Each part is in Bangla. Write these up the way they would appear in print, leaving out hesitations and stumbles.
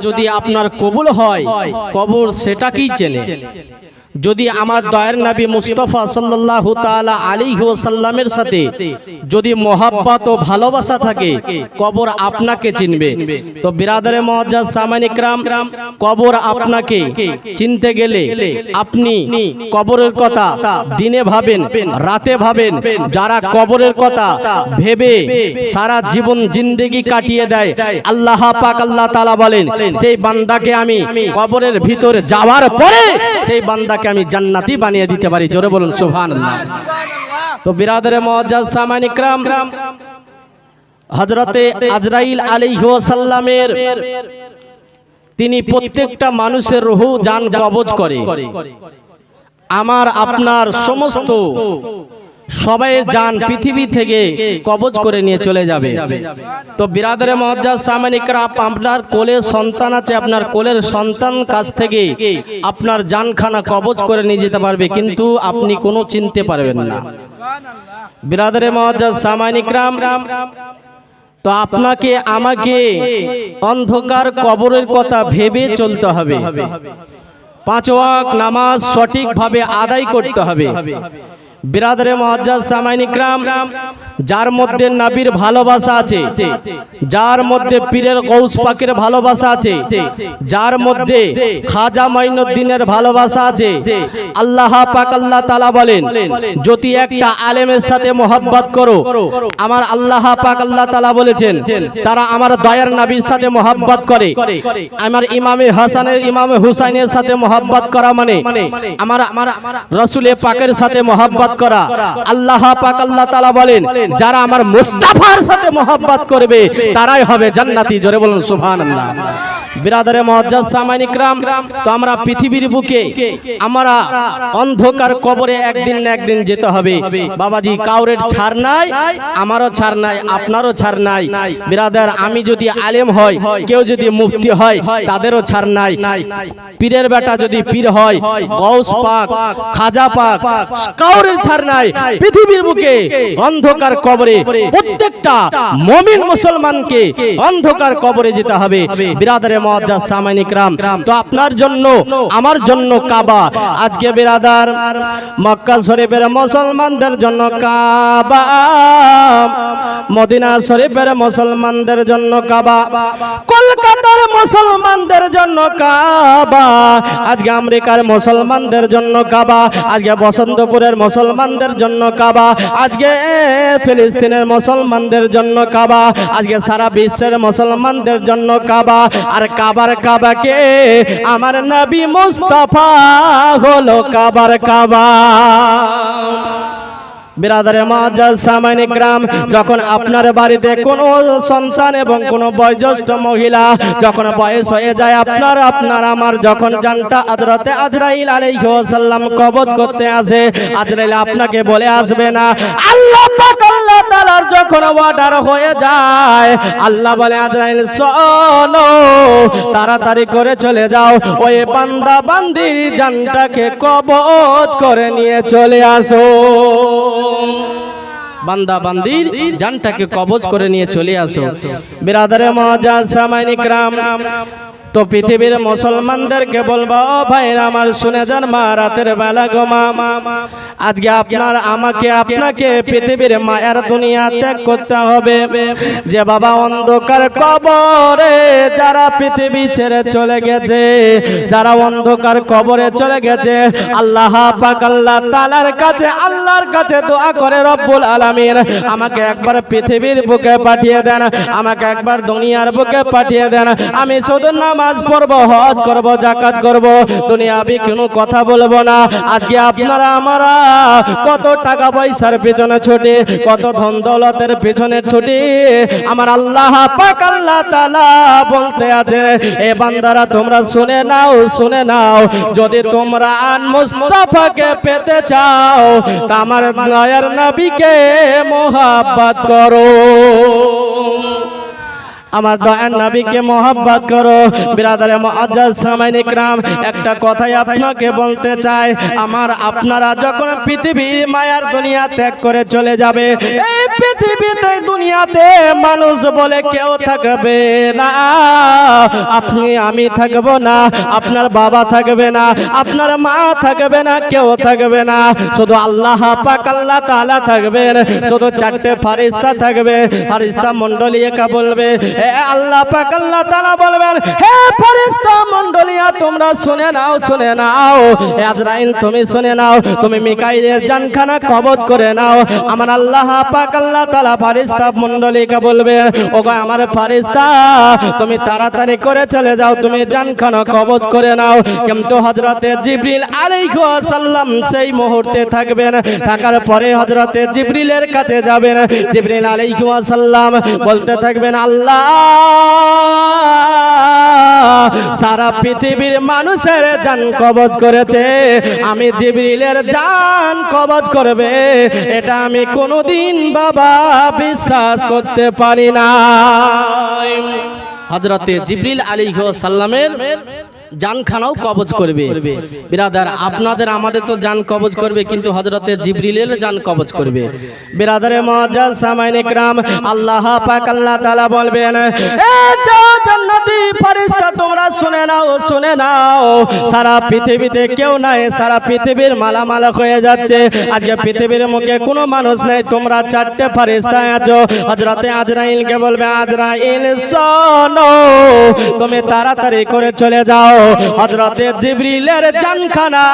যদি আপনার কবুল হয়, কবর সেটাকেই চেনে। যদি আমার দয়ার নবী মুস্তাফা সাল্লাল্লাহু তাআলা আলাইহি ওয়াসাল্লামের সাথে যদি মোহাব্বত ও ভালোবাসা থাকে, কবর আপনাকে চিনবে। তো বিরাদরে মুআজ্জাজ সামাইন ইকরাম, কবর আপনাকে চিনতে গেলে আপনি কবরের কথা দিনে ভাবেন, রাতে ভাবেন। যারা কবরের কথা ভেবে সারা জীবন জিন্দেগি কাটিয়ে দেয়, আল্লাহ পাক আল্লাহ তাআলা বলেন, সেই বান্দাকে আমি কবরের ভিতর যাওয়ার পরে সেই বান্দা আমি জান্নাতি বানিয়ে দিতে পারি। জোরে বলুন সুবহানাল্লাহ। তো বিরাদরে মুআজ্জাজ সামাইন ইকরাম, হযরতে আজরাইল আলাইহিস সালামের তিনি প্রত্যেকটা মানুষের রূহ জান কবজ করে। আমার আপনার সমস্ত সবাইয়ের জান পৃথিবী থেকে কবজ করে নিয়ে চলে যাবে। তো বিরাদরে মুআজ্জাজ সামাইন ইকরাম, আপনার কোলে সন্তান আছে, আপনার কোলের সন্তান কাছ থেকে আপনার জানখানা কবজ করে নিয়ে যেতে পারবে, কিন্তু আপনি কোনো চিনতে পারবেন না। বিরাদরে মুআজ্জাজ সামাইন ইকরাম, তো আপনাকে আমাকে অন্ধকার কবরের কথা ভেবে চলতে হবে। 5 ওয়াক্ত নামাজ সঠিকভাবে আদায় করতে হবে। বিরাদরে মুআজ্জাজ সামাইন ইকরাম, যার মধ্যে নবীর ভালোবাসা আছে, যার মধ্যে পীরের গৌস পাকের ভালোবাসা আছে, যার মধ্যে খাজা মাইনুদ্দিনের ভালোবাসা আছে, আল্লাহ পাক আল্লাহ তাআলা বলেন, যদি একটা আলেমের সাথে মোহাব্বত করো, আমার আল্লাহ পাক আল্লাহ তাআলা বলেছেন তারা আমার দয়ার নবীর সাথে মোহাব্বত করে। আমার ইমামে হাসানের ইমামে হুসাইনের সাথে মোহাব্বত করা মানে আমার রাসূলে পাকের সাথে মোহাব্বত করা। আল্লাহ পাক আল্লাহ তাআলা বলেন, যারা আমার মুস্তাফার সাথে মোহাব্বত করবে তারাই হবে জান্নাতি। জোরে বলুন সুবহানাল্লাহ। বিরাদরে মুআজ্জাজ সামাইন ইকরাম, তো আমরা পৃথিবীর বুকে আমরা অন্ধকার কবরে একদিন না একদিন যেতে হবে। বাবাজি, কাউরের ছাড় নাই, আমারও ছাড় নাই, আপনারও ছাড় নাই। বিরাদার, আমি যদি আলেম হয়, কেউ যদি মুফতি হয়, তাদেরও ছাড় নাই। পীরের বেটা যদি পীর হয়, গৌস পাক, খাজা পাক, কাউরের ছাড় নাই। পৃথিবীর বুকে অন্ধকার কবরে প্রত্যেকটা মুমিন মুসলমানকে অন্ধকার কবরে যেতে হবে। বিরাদারে মুআজ্জাজ সামাইন ইকরাম, তো আপনার জন্য আমার জন্য কাবা। আজকে বিরাদার, মক্কা শরীফের মুসলমানদের জন্য কাবা, মদিনা শরীফের মুসলমানদের জন্য কাবা, কলকাতার মুসলমানদের জন্য কাবা, আজকে আমেরিকার মুসলমানদের জন্য কাবা, আজকে বসন্তপুরের মুসলমানদের জন্য কাবা, আজকে ফিলিস্তিনের মুসলমানদের জন্য কাবা, আজকে সারা বিশ্বের মুসলমানদের জন্য কাবা। আর কাবার কাবাকে আমার নবী মুস্তাফা হলো কাবার কাবা। বিরাদরে মুআজ্জাজ সামাইন ইকরাম, যখন আপনার বাড়িতে কোনো সন্তান এবং কোনো বয়োজ্যেষ্ঠ মহিলা যখন বয়স হয়ে যায়, আপনার আমার যখন জানটা হযরতে আজরাইল আলাইহিস সালাম কবজ করতে আসে, আজরাইল আপনাকে বলে আসবে না। আল্লাহ পাক আল্লাহ তাআলার যখন অর্ডার হয়ে যায়, আল্লাহ বলে, আজরাইল শোনো, তাড়াতাড়ি করে চলে যাও, ওই বান্দা বান্দির জানটাকে কবজ করে নিয়ে চলে আসো। বান্দা বান্দির জানটাকে কবজ করে নিয়ে চলে আসো। বিরাদরে মুআজ্জাজ সামাইন ইকরাম, তো পৃথিবীর মুসলমানদেরকে বলবো, ও ভাইরা আমার শুনে যান, মা রাতের বেলা গো মা, আজকে আপনার আমাকে আপনাকে পৃথিবীর মায়ের দুনিয়া ত্যাগ করতে হবে। যে বাবা অন্ধকার কবরে যারা পৃথিবী ছেড়ে চলে গেছে, যারা অন্ধকার কবরে চলে গেছে, আল্লাহ পাক আল্লাহ তাআলার কাছে আল্লাহর কাছে দোয়া করে, রব্বুল আলামিন আমাকে একবার পৃথিবীর বুকে পাঠিয়ে দেন, আমাকে একবার দুনিয়ার বুকে পাঠিয়ে দেন। আমি শুধু নামাজ পড়বো, হজ করব, যাকাত করব, দুনিয়াবি কোনো কথা বলবো না। আজকে আপনারা আমরা কত টাকা পয়সার পেছনে ছুটি, কত ধন দৌলতের পেছনে ছুটি। আমার আল্লাহ পাক আল্লাহ তাআলা বলতে আছে, এ বান্দারা তোমরা শুনে নাও, শুনে নাও, যদি তোমরা মুস্তাফাকে পেতে চাও, তা আমার দয়ার নবীকে মোহাব্বত করো। আমার দয়ার নবীকে মোহাব্বত করো। বিরাদারে মুআজ্জাজ সামাইন ইকরাম, একটা কথাই আপনাকে বলতে চাই, আমার আপনারা যখন পৃথিবীর মায়ার দুনিয়া ত্যাগ করে চলে যাবে, এই পৃথিবীতে দুনিয়াতে মানুষ বলে কেউ থাকবে না। আপনি আমি থাকব না, আপনার বাবা থাকবে না, আপনার মা থাকবে না, কেউ থাকবে না, শুধু আল্লাহ পাক আল্লাহ তাআলা থাকবেন। শুধু চারটে ফেরেশতা থাকবে। ফেরেশতা মণ্ডলী একা বলবে, হে আল্লাহ পাক আল্লাহ তাআলা বলবেন, হে ফেরেশতা মণ্ডলীরা তোমরা শুনে নাও, শুনে নাও। হে আজরাইল তুমি শুনে নাও, তুমি মিকাইলের জানখানা কবজ করে নাও। আমার আল্লাহ পাক আল্লাহ তাআলা ফেরেশতা মণ্ডলীকে বলবে, ওগো আমার ফেরেশতা তুমি তাড়াতাড়ি করে চলে যাও, তুমি জানখানা কবজ করে নাও। কিন্তু হযরতে জিবরিল আলাইহিস সালাম সেই মুহূর্তে থাকবেন। থাকার পরে হযরতে জিবরিলের কাছে যাবেন। জিবরিল আলাইহিস সালাম বলতে থাকবেন, আল্লাহ সারা পৃথিবীর মানুষের জান কবজ করেছে, আমি জিবরিলের জান কবজ করবে এটা আমি কোনোদিন বাবা বিশ্বাস করতে পারি না। হযরতে জিবরিল আলাইহিস সালামের জানখানাও কবজ করবে। বিরাদার আপনাদের আমাদের তো জান কবজ করবে, কিন্তু হযরতে জিবরিলের জান কবজ করবে। বিরাদারে মুআজ্জাজ সামাইন ইকরাম, আল্লাহ পাক আল্লাহ তাআলা বলবেন, এ যাও জান্নাতি ফেরেশতা তোমরা শুনে নাও, শুনে নাও। সারা পৃথিবীতে কেউ নাই, সারা পৃথিবীর মালামাল হয়ে যাচ্ছে। আজকে পৃথিবীর মুখে কোনো মানুষ নাই, তোমরা চারটে ফেরেশতা আছো। হযরতে আজরাইলকে বলবে, আজরাইল শোনো, তুমি তাড়াতাড়ি করে চলে যাও, হযরতে জিবরিলের জানখানা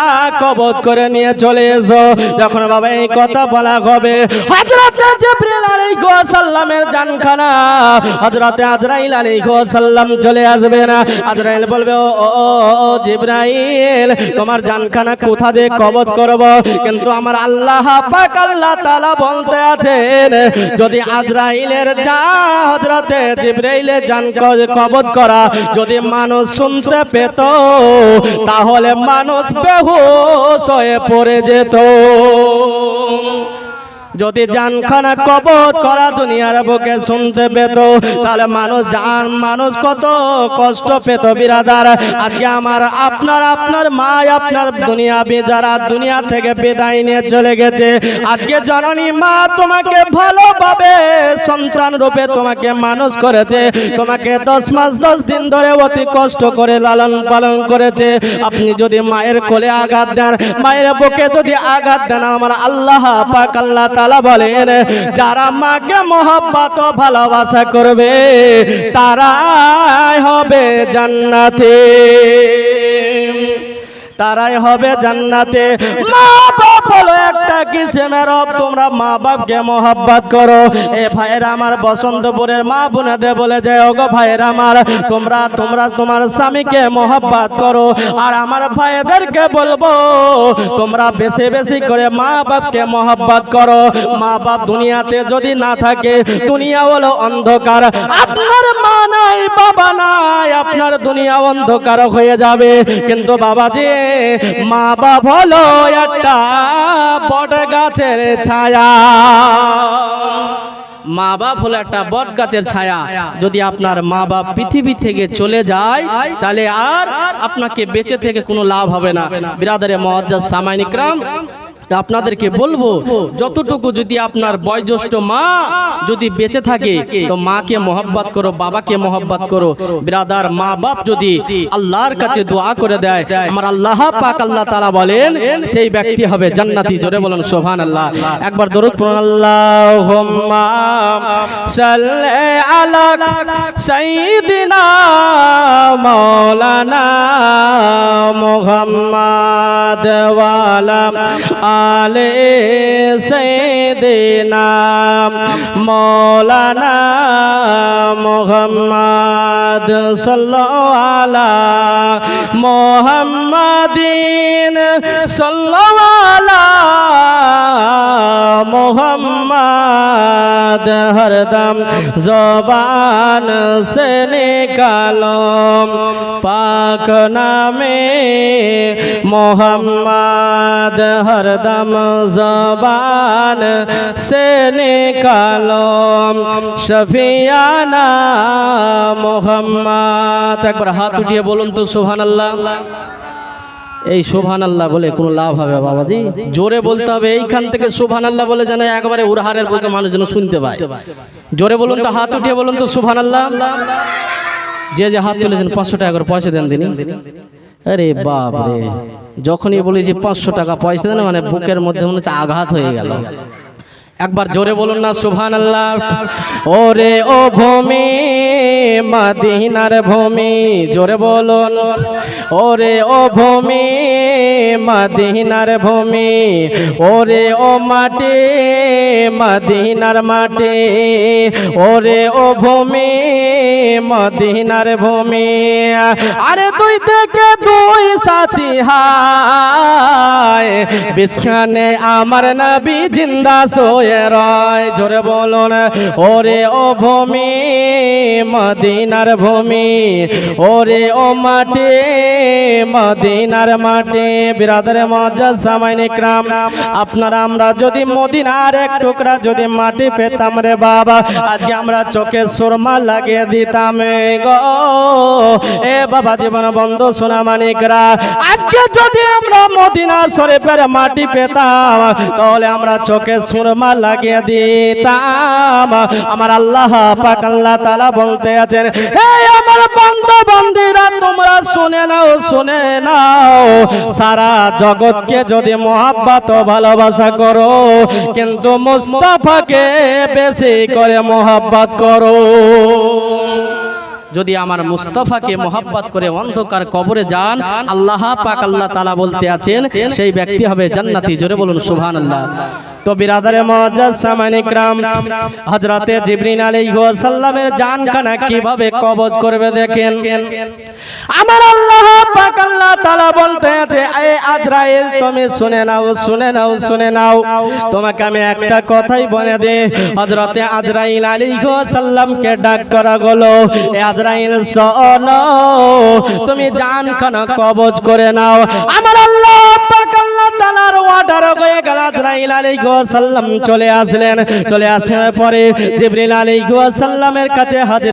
কবজ করে নিয়ে চলে এসো। যখন বাবা এই কথা বলা হবে, হযরতে জিবরিল আলাইহিস সালামের জানখানা হযরতে আজরাইল আলাইহিস সালাম চলে আসবে না। আজরাইল বলবে, ও জিবরাইল তোমার জানখানা কোথা দিয়ে কবজ করব? কিন্তু আমার আল্লাহ পাক আল্লাহ তাআলা বলতে আছেন, যদি আজরাইলের হযরতে জিবরাইলের জান কবজ করা যদি মানুষ শুনতে পেত, তাহলে মানুষ বেহুশ হয়ে পড়ে যেত। যদি জানখানা কবজ করা দুনিয়ার বুকে শুনতে পেত, তাহলে মানুষ কত কষ্ট পেত। বিরাদার আজকে আমার আপনার মা আপনার যারা দুনিয়া থেকে বিদায় নিয়ে চলে গেছে, আজকে জননী মা তোমাকে ভালোভাবে সন্তান রূপে তোমাকে মানুষ করেছে, তোমাকে 10 মাস 10 দিন ধরে অতি কষ্ট করে লালন পালন করেছে। আপনি যদি মায়ের কোলে আঘাত দেন, মায়ের বুকে যদি আঘাত দেন, আমার আল্লাহ পাক আল্লাহ তাআলা বলেন, যারা মাকে মহব্বত ও ভালোবাসা করবে তারাই হবে জান্নাতে, তারাই হবে জান্নাতে। মা বাপ হলো একটা কিসেমের রব, তোমরা মা বাপকে মহব্বত করো। এ ভাইয়েরা আমার বসন্তপুরের মা বোনেদের বলে যায়, ওগো ভাইয়েরা আমার তোমরা তোমার স্বামীকে মহব্বত করো। আর আমার ভাইদেরকে বলবো, তোমরা বেশি বেশি করে মা বাপকে মহব্বত করো। মা বাপ দুনিয়াতে যদি না থাকে, দুনিয়া হলো অন্ধকার। আপনার মা নাই, বাবা নাই, আপনার দুনিয়া অন্ধকার হয়ে যাবে। কিন্তু বাবাজি, মা বাপ হলো একটা বট গাছের ছায়া, মা বাপ হলো একটা বট গাছের ছায়া। যদি আপনার মা বাপ পৃথিবী থেকে চলে যায়, তাহলে আর আপনাকে বেঁচে থেকে কোনো লাভ হবে না। বিরাদারে মুআজ্জাজ সামাইন ইকরাম, আপনাদেরকে বলবো, যতটুকু যদি আপনার বয়োজ্যেষ্ঠ মা যদি বেঁচে থাকে, তো মাকে মহব্বত করো, বাবাকে মহব্বত করো। বিরাদার মা বাপ যদি আল্লাহর কাছে দোয়া করে দেয়, আমার আল্লাহ পাক আল্লাহ তাআলা বলেন সেই ব্যক্তি হবে জান্নাতি। জোরে বলেন সুবহানাল্লাহ। একবার দরুদ পড়ুন, আল্লাহুম্মা সাল্লি আলা সাইয়্যিদিনা মাওলানা মুহাম্মাদ ওয়া আলা আলে সাইয়্যিদিনা মাওলানা মুহাম্মাদ সাল্লাল্লাহু আলা মুহাম্মাদিন সাল্লাল্লাহু আলা মুহাম্মাদ হরদম ज़बान से निकालो पाक नामे मोहम्मद हरदम दम ज़बान से निकालो शफियाना मोहम्मद। एक बार हाथ उठिए बोलুন তো সুবহানাল্লাহ। এই সুবহানাল্লাহ বলে কোনো লাভ হবে বাবাজি? জোরে বলতে হবে, এইখান থেকে সুবহানাল্লাহ বলে যেন একবারে উড়হারের বুকে মানুষ যেন শুনতে পায়। জোরে বলুন তো, হাত উঠিয়ে বলুন তো সুবহানাল্লাহ। যে যে হাত তুলেছেন 500 টাকা করে পয়সা দেন দিনই। আরে বাপ রে, যখনই বলেছি 500 টাকা পয়সা দেন মানে বুকের মধ্যে মনে হচ্ছে আঘাত হয়ে গেল। একবার জোরে বলুন না সুবহানাল্লাহ। ওরে ও ভূমি মদিনার ভূমি, জোরে বলুন। ওরে ও ভূমি মদিনার ভূমি, ওরে ও মাটি মদিনার মাটি, ওরে ও ভূমি মদিনার ভূমি। আরে দুই থেকে দুই সাথী হায়, বিছখানে আমার নবী জিন্দা সোয়ে রয়। জোরে বলুন। ওরে ও ভূমি মদিনার ভূমি, ওরে ও মাটি মদিনার মাটি। বিরাদরে মুআজ্জাজ সামাইন ইকরাম, আপনারা আমরা যদি মদিনার এক টুকরা যদি মাটি পেতাম রে বাবা, আজকে আমরা চোখে সুরমা লাগিয়ে দিতাম গো। এ বাবা জীবন বন্ধু সোনা মানিকরা, আজকে যদি আমরা মদিনা শরীফের মাটি পেতাম তাহলে আমরা চোখে সুরমা লাগিয়ে দিতাম। আমার আল্লাহ পাক আল্লাহ তাআলা বলতে আছেন, হে আমার বান্দা বান্দীরা তোমরা শুনে নাও, শুনে নাও, সারা জগৎকে যদি মহব্বত ও ভালোবাসা করো কিন্তু মুস্তাফাকে বেশি করে মহব্বত করো। যদি আমার মুস্তাফাকে মহব্বত করে অন্ধকার কবরে যান, আল্লাহ পাক আল্লাহ তাআলা বলতে আছেন সেই ব্যক্তি হবে জান্নাতি। জোরে বলুন সুবহানাল্লাহ। তো বিরাদরে মুআজ্জাজ সামাইন ইকরাম, হযরতে জিবরিল আলাইহিস সালামের জানখানা কিভাবে কবজ করবে দেখেন। আমার আল্লাহ পাক আল্লাহ তাআলা বলতে আছে, এ আজরাইল তুমি শুনে নাও, শুনে নাও, শুনে নাও। তোমাকে আমি একটা কথাই বলে দেই, হযরতে আজরাইল আলাইহিস সালামকে ডাক করা হলো, এ আজরাইল শোনো, তুমি জানখানা কবজ করে নাও। আমার আল্লাহ পাক আল্লাহ তাআলার অর্ডার হয়ে গেল। আজরাইল আলাইহিস সালাম চলে আসলেন। চলে আসার পরে জিবরিল আলাইহিস সালামের কাছে হাজির।